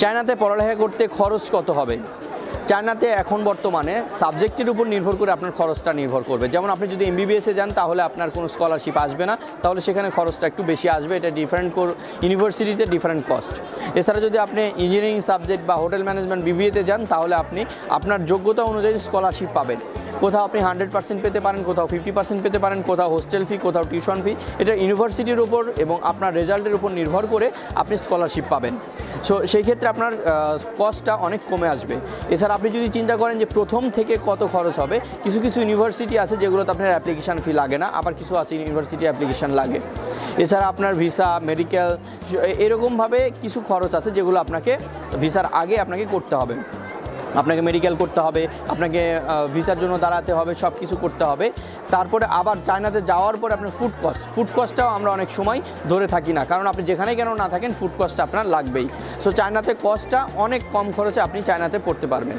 চায়নাতে পড়ালেখা করতে খরচ কত হবে? চায়নাতে এখন বর্তমানে সাবজেক্টের উপর নির্ভর করে আপনার খরচটা নির্ভর করবে। যেমন আপনি যদি এমবিবিএসে যান তাহলে আপনার কোনো স্কলারশিপ আসবে না, তাহলে সেখানে খরচটা একটু বেশি আসবে। এটা ডিফারেন্ট ইউনিভার্সিটিতে ডিফারেন্ট কস্ট। এছাড়া যদি আপনি ইঞ্জিনিয়ারিং সাবজেক্ট বা হোটেল ম্যানেজমেন্ট বিবিএতে যান তাহলে আপনি আপনার যোগ্যতা অনুযায়ী স্কলারশিপ পাবেন। কোথাও আপনি 100% পেতে পারেন, কোথাও 50% পেতে পারেন, কোথাও হোস্টেল ফি, কোথাও টিউশন ফি। এটা ইউনিভার্সিটির উপর এবং আপনার রেজাল্টের উপর নির্ভর করে আপনি স্কলারশিপ পাবেন। সো সেই ক্ষেত্রে আপনার কস্টটা অনেক কমে আসবে। এছাড়া আপনি যদি চিন্তা করেন যে প্রথম থেকে কত খরচ হবে, কিছু কিছু ইউনিভার্সিটি আছে যেগুলোতে আপনার অ্যাপ্লিকেশান ফি লাগে না, আবার কিছু আছে ইউনিভার্সিটি অ্যাপ্লিকেশান লাগে। এছাড়া আপনার ভিসা, মেডিকেল, এরকমভাবে কিছু খরচ আছে যেগুলো আপনাকে ভিসার আগে আপনাকে করতে হবে। আপনাকে মেডিকেল করতে হবে, আপনাকে ভিসার জন্য দাঁড়াতে হবে, সব কিছু করতে হবে। তারপরে আবার চায়নাতে যাওয়ার পরে আপনার ফুড কস্টটাও আমরা অনেক সময় ধরে থাকি না, কারণ আপনি যেখানেই কেন না থাকেন ফুড কস্টটা আপনার লাগবেই। সো চায়নাতে কস্টটা অনেক কম খরচে আপনি চায়নাতে পড়তে পারবেন।